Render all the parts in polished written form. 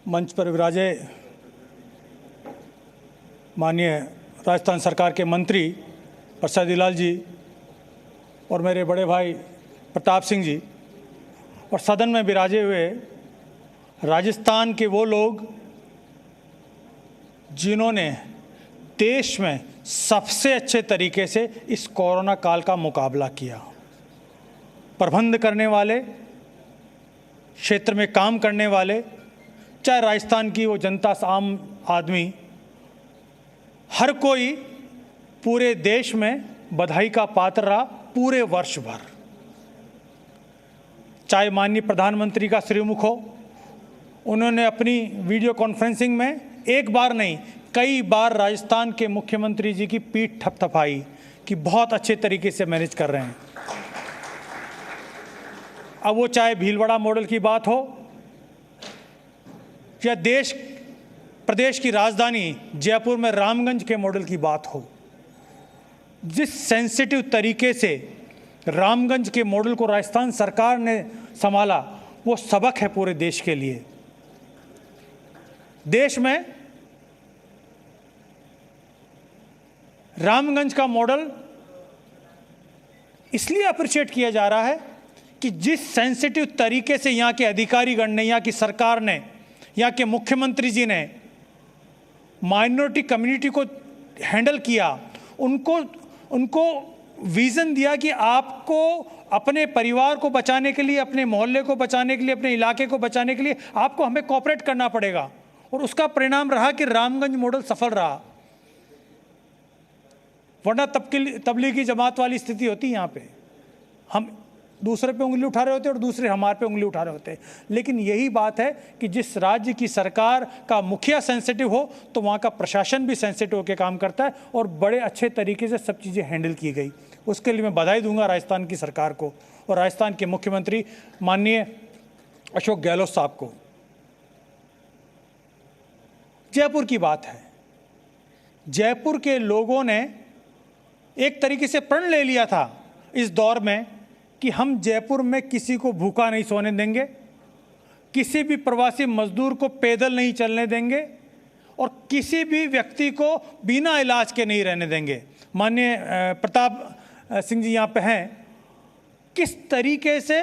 मंच पर विराजे माननीय राजस्थान सरकार के मंत्री परसादी लाल जी और मेरे बड़े भाई प्रताप सिंह जी और सदन में विराजे हुए राजस्थान के वो लोग जिन्होंने देश में सबसे अच्छे तरीके से इस कोरोना काल का मुकाबला किया। प्रबंध करने वाले, क्षेत्र में काम करने वाले, चाहे राजस्थान की वो जनता, आम आदमी, हर कोई पूरे देश में बधाई का पात्र रहा पूरे वर्ष भर। चाहे माननीय प्रधानमंत्री का श्रीमुख हो, उन्होंने अपनी वीडियो कॉन्फ्रेंसिंग में एक बार नहीं कई बार राजस्थान के मुख्यमंत्री जी की पीठ थपथपाई कि बहुत अच्छे तरीके से मैनेज कर रहे हैं। अब वो चाहे भीलवाड़ा मॉडल की बात हो या प्रदेश की राजधानी जयपुर में रामगंज के मॉडल की बात हो, जिस सेंसिटिव तरीके से रामगंज के मॉडल को राजस्थान सरकार ने संभाला, वो सबक है पूरे देश के लिए। देश में रामगंज का मॉडल इसलिए अप्रिशिएट किया जा रहा है कि जिस सेंसिटिव तरीके से यहाँ के अधिकारीगण ने, यहाँ की सरकार ने, यहाँ के मुख्यमंत्री जी ने माइनॉरिटी कम्युनिटी को हैंडल किया, उनको विज़न दिया कि आपको अपने परिवार को बचाने के लिए, अपने मोहल्ले को बचाने के लिए, अपने इलाके को बचाने के लिए आपको हमें कोऑपरेट करना पड़ेगा। और उसका परिणाम रहा कि रामगंज मॉडल सफल रहा, वरना तबलीगी जमात वाली स्थिति होती यहाँ पे, हम दूसरे पे उंगली उठा रहे होते और दूसरे हमारे पे उंगली उठा रहे होते। लेकिन यही बात है कि जिस राज्य की सरकार का मुखिया सेंसिटिव हो तो वहाँ का प्रशासन भी सेंसिटिव होकर काम करता है और बड़े अच्छे तरीके से सब चीज़ें हैंडल की गई। उसके लिए मैं बधाई दूंगा राजस्थान की सरकार को और राजस्थान के मुख्यमंत्री माननीय अशोक गहलोत साहब को। जयपुर की बात है, जयपुर के लोगों ने एक तरीके से प्रण ले लिया था इस दौर में कि हम जयपुर में किसी को भूखा नहीं सोने देंगे, किसी भी प्रवासी मजदूर को पैदल नहीं चलने देंगे और किसी भी व्यक्ति को बिना इलाज के नहीं रहने देंगे। माननीय प्रताप सिंह जी यहाँ पे हैं, किस तरीके से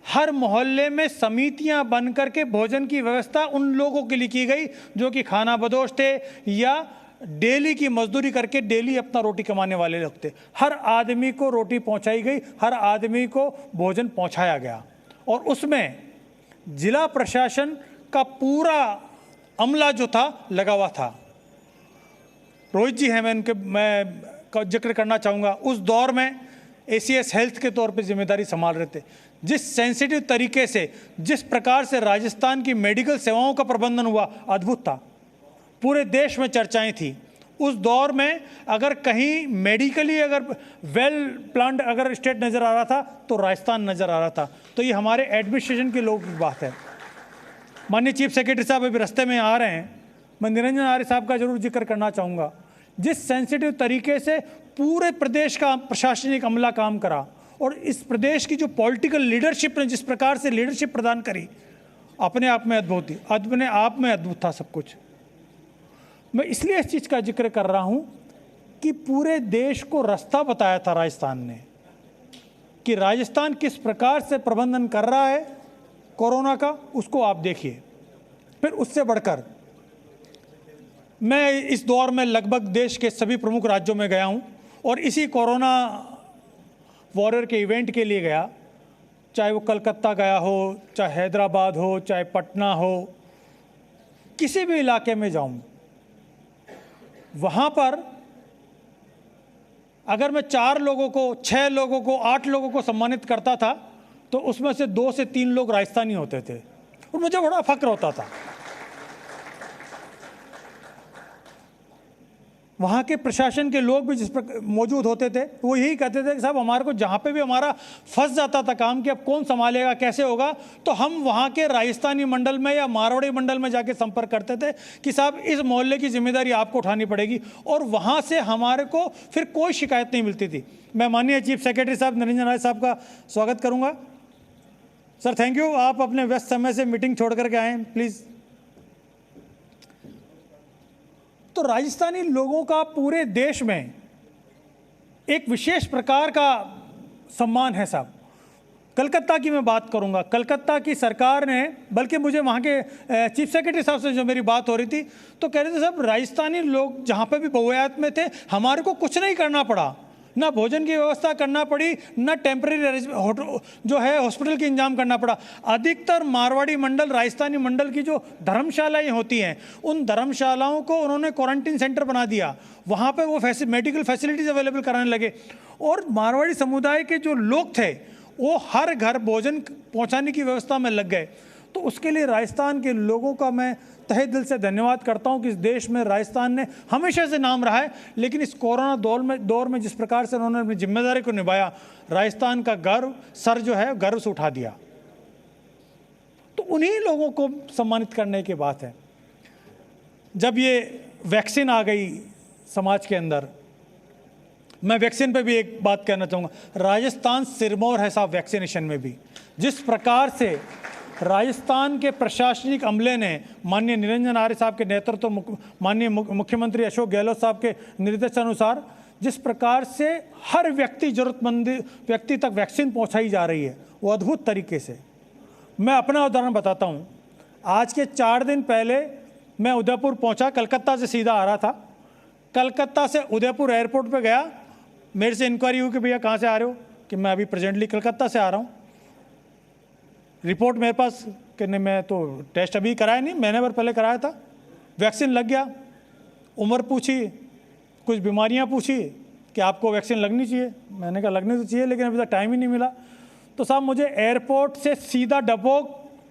हर मोहल्ले में समितियाँ बन करके भोजन की व्यवस्था उन लोगों के लिए की गई जो कि खाना बदोश थे या डेली की मजदूरी करके डेली अपना रोटी कमाने वाले लोग थे। हर आदमी को रोटी पहुंचाई गई, हर आदमी को भोजन पहुंचाया गया और उसमें जिला प्रशासन का पूरा अमला जो था लगा हुआ था। रोहित जी हैं, मैं जिक्र करना चाहूँगा, उस दौर में ACS हेल्थ के तौर पे जिम्मेदारी संभाल रहे थे। जिस सेंसिटिव तरीके से, जिस प्रकार से राजस्थान की मेडिकल सेवाओं का प्रबंधन हुआ, अद्भुत था। पूरे देश में चर्चाएं थी। उस दौर में अगर कहीं मेडिकली अगर वेल प्लान्ड अगर स्टेट नज़र आ रहा था तो राजस्थान नज़र आ रहा था। तो ये हमारे एडमिनिस्ट्रेशन के लोगों की बात है। माननीय चीफ सेक्रेटरी साहब अभी रास्ते में आ रहे हैं, मैं निरंजन आर्य साहब का जरूर जिक्र करना चाहूँगा। जिस सेंसिटिव तरीके से पूरे प्रदेश का प्रशासनिक अमला काम करा और इस प्रदेश की जो पॉलिटिकल लीडरशिप ने जिस प्रकार से लीडरशिप प्रदान करी, अपने आप में अद्भुत थी, अपने आप में अद्भुत था सब कुछ। मैं इसलिए इस चीज़ का जिक्र कर रहा हूँ कि पूरे देश को रास्ता बताया था राजस्थान ने कि राजस्थान किस प्रकार से प्रबंधन कर रहा है कोरोना का, उसको आप देखिए। फिर उससे बढ़कर मैं इस दौर में लगभग देश के सभी प्रमुख राज्यों में गया हूँ और इसी कोरोना वॉरियर के इवेंट के लिए गया, चाहे वो कलकत्ता गया हो, चाहे हैदराबाद हो, चाहे पटना हो, किसी भी इलाके में जाऊँ, वहाँ पर अगर मैं 4 लोगों को, 6 लोगों को, 8 लोगों को सम्मानित करता था तो उसमें से 2 से 3 लोग राजस्थानी होते थे और मुझे बड़ा फक्र होता था। वहाँ के प्रशासन के लोग भी जिस पर मौजूद होते थे वो यही कहते थे कि साहब हमारे को जहाँ पे भी हमारा फंस जाता था काम कि अब कौन संभालेगा, कैसे होगा, तो हम वहाँ के राजस्थानी मंडल में या मारवाड़ी मंडल में जाके संपर्क करते थे कि साहब इस मोहल्ले की जिम्मेदारी आपको उठानी पड़ेगी और वहाँ से हमारे को फिर कोई शिकायत नहीं मिलती थी। मैं माननीय चीफ सेक्रेटरी साहब निरंजन राय साहब का स्वागत करूँगा। सर थैंक यू, आप अपने व्यस्त समय से मीटिंग छोड़ करके आए, प्लीज़। तो राजस्थानी लोगों का पूरे देश में एक विशेष प्रकार का सम्मान है साहब। कलकत्ता की मैं बात करूंगा, कलकत्ता की सरकार ने, बल्कि मुझे वहाँ के चीफ सेक्रेटरी साहब से जो मेरी बात हो रही थी तो कह रहे थे साहब राजस्थानी लोग जहाँ पे भी बहुआयात में थे हमारे को कुछ नहीं करना पड़ा, ना भोजन की व्यवस्था करना पड़ी, ना टेम्परेरी जो है हॉस्पिटल की इंतजाम करना पड़ा। अधिकतर मारवाड़ी मंडल, राजस्थानी मंडल की जो धर्मशालाएं होती हैं उन धर्मशालाओं को उन्होंने क्वारंटीन सेंटर बना दिया, वहाँ पे वो मेडिकल फैसिलिटीज़ अवेलेबल कराने लगे। और मारवाड़ी समुदाय के जो लोग थे वो हर घर भोजन पहुँचाने की व्यवस्था में लग गए। तो उसके लिए राजस्थान के लोगों का मैं तहे दिल से धन्यवाद करता हूं कि इस देश में राजस्थान ने हमेशा से नाम रहा है, लेकिन इस कोरोना दौर में जिस प्रकार से उन्होंने अपनी जिम्मेदारी को निभाया, राजस्थान का गर्व सर जो है गर्व से उठा दिया। तो उन्हीं लोगों को सम्मानित करने की बात है। जब ये वैक्सीन आ गई समाज के अंदर, मैं वैक्सीन पे भी एक बात कहना चाहूँगा, राजस्थान सिरमौर है साहब वैक्सीनेशन में भी। जिस प्रकार से राजस्थान के प्रशासनिक अमले ने माननीय निरंजन आर्य साहब के नेतृत्व, माननीय मुख्यमंत्री अशोक गहलोत साहब के निर्देशानुसार जिस प्रकार से हर जरूरतमंद व्यक्ति तक वैक्सीन पहुंचाई जा रही है वो अद्भुत तरीके से। मैं अपना उदाहरण बताता हूं। आज के 4 दिन पहले मैं उदयपुर पहुंचा, कलकत्ता से सीधा आ रहा था। कलकत्ता से उदयपुर एयरपोर्ट पर गया, मेरे से इंक्वायरी हुई कि भैया कहाँ से आ रहे हो, कि मैं अभी प्रेजेंटली कलकत्ता से आ रहा हूँ। रिपोर्ट मेरे पास कि नहीं, मैं तो टेस्ट अभी कराया नहीं, महीने भर पहले कराया था। वैक्सीन लग गया, उम्र पूछी, कुछ बीमारियां पूछी कि आपको वैक्सीन लगनी चाहिए। मैंने कहा लगनी तो चाहिए लेकिन अभी तक टाइम ही नहीं मिला। तो साहब मुझे एयरपोर्ट से सीधा डबोक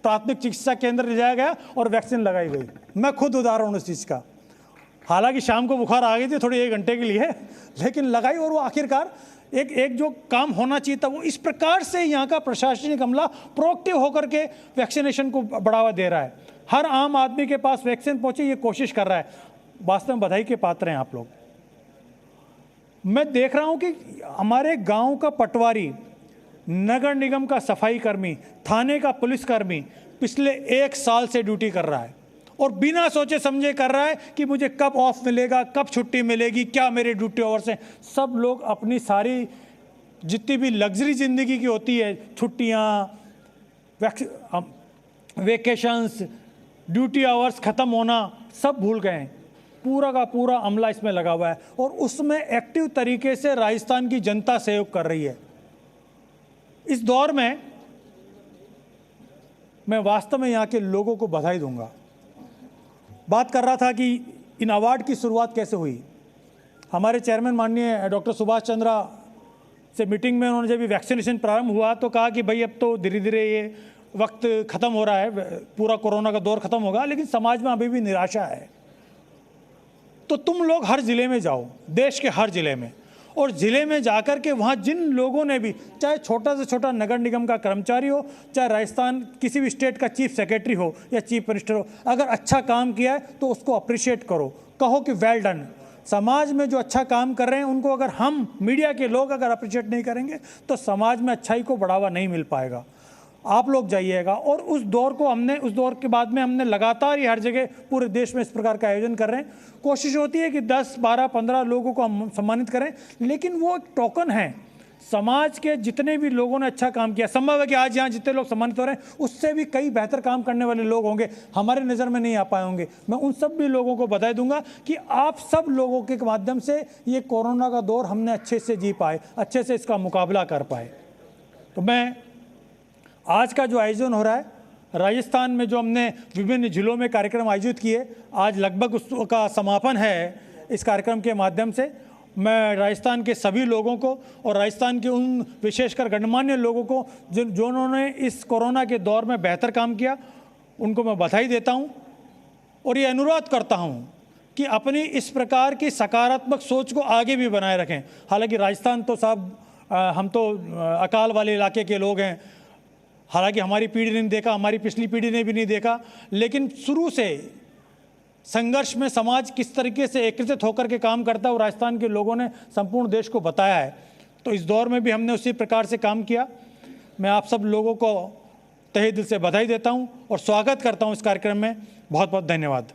प्राथमिक चिकित्सा केंद्र ले जाया गया और वैक्सीन लगाई गई। मैं खुद उदाहरण हूँ उस चीज़ का। हालांकि शाम को बुखार आ गई थी थोड़ी 1 घंटे के लिए, लेकिन लगाई और वो आखिरकार एक जो काम होना चाहिए था वो। इस प्रकार से यहाँ का प्रशासनिक अमला प्रोएक्टिव होकर के वैक्सीनेशन को बढ़ावा दे रहा है। हर आम आदमी के पास वैक्सीन पहुँचे ये कोशिश कर रहा है। वास्तव में बधाई के पात्र हैं आप लोग। मैं देख रहा हूँ कि हमारे गांव का पटवारी, नगर निगम का सफाई कर्मी, थाने का पुलिसकर्मी पिछले 1 साल से ड्यूटी कर रहा है और बिना सोचे समझे कर रहा है कि मुझे कब ऑफ मिलेगा, कब छुट्टी मिलेगी, क्या मेरे ड्यूटी आवर्स हैं। सब लोग अपनी सारी जितनी भी लग्जरी ज़िंदगी की होती है, छुट्टियाँ, वेकेशंस, ड्यूटी आवर्स ख़त्म होना, सब भूल गए हैं। पूरा का पूरा अमला इसमें लगा हुआ है और उसमें एक्टिव तरीके से राजस्थान की जनता सहयोग कर रही है। इस दौर में मैं वास्तव में यहाँ के लोगों को बधाई दूंगा। बात कर रहा था कि इन अवार्ड की शुरुआत कैसे हुई। हमारे चेयरमैन माननीय डॉक्टर सुभाष चंद्रा से मीटिंग में उन्होंने जब वैक्सीनेशन प्रारंभ हुआ तो कहा कि भाई अब तो धीरे धीरे ये वक्त ख़त्म हो रहा है, पूरा कोरोना का दौर ख़त्म होगा, लेकिन समाज में अभी भी निराशा है। तो तुम लोग हर ज़िले में जाओ, देश के हर ज़िले में, और ज़िले में जाकर के वहाँ जिन लोगों ने भी, चाहे छोटा से छोटा नगर निगम का कर्मचारी हो, चाहे राजस्थान किसी भी स्टेट का चीफ सेक्रेटरी हो या चीफ मिनिस्टर हो, अगर अच्छा काम किया है तो उसको अप्रिशिएट करो, कहो कि वेल डन। समाज में जो अच्छा काम कर रहे हैं उनको अगर हम मीडिया के लोग अगर अप्रिशिएट नहीं करेंगे तो समाज में अच्छाई को बढ़ावा नहीं मिल पाएगा। आप लोग जाइएगा। और उस दौर के बाद में हमने लगातार ये हर जगह पूरे देश में इस प्रकार का आयोजन कर रहे हैं। कोशिश होती है कि 10, 12, 15 लोगों को हम सम्मानित करें, लेकिन वो एक टोकन है। समाज के जितने भी लोगों ने अच्छा काम किया, संभव है कि आज यहाँ जितने लोग सम्मानित हो रहे हैं उससे भी कई बेहतर काम करने वाले लोग होंगे, हमारे नज़र में नहीं आ पाए होंगे। मैं उन सब भी लोगों को बधाई दूंगा कि आप सब लोगों के माध्यम से ये कोरोना का दौर हमने अच्छे से जी पाए, अच्छे से इसका मुकाबला कर पाए। तो मैं आज का जो आयोजन हो रहा है राजस्थान में, जो हमने विभिन्न जिलों में कार्यक्रम आयोजित किए, आज लगभग उसका समापन है। इस कार्यक्रम के माध्यम से मैं राजस्थान के सभी लोगों को और राजस्थान के उन विशेषकर गणमान्य लोगों को जिन्होंने इस कोरोना के दौर में बेहतर काम किया, उनको मैं बधाई देता हूं और ये अनुरोध करता हूं कि अपनी इस प्रकार की सकारात्मक सोच को आगे भी बनाए रखें। हालांकि राजस्थान तो साहब, हम तो अकाल वाले इलाके के लोग हैं, हालांकि हमारी पीढ़ी ने नहीं देखा, हमारी पिछली पीढ़ी ने भी नहीं देखा, लेकिन शुरू से संघर्ष में समाज किस तरीके से एकत्रित होकर के काम करता है वो राजस्थान के लोगों ने संपूर्ण देश को बताया है। तो इस दौर में भी हमने उसी प्रकार से काम किया। मैं आप सब लोगों को तहे दिल से बधाई देता हूं और स्वागत करता हूं इस कार्यक्रम में। बहुत बहुत धन्यवाद।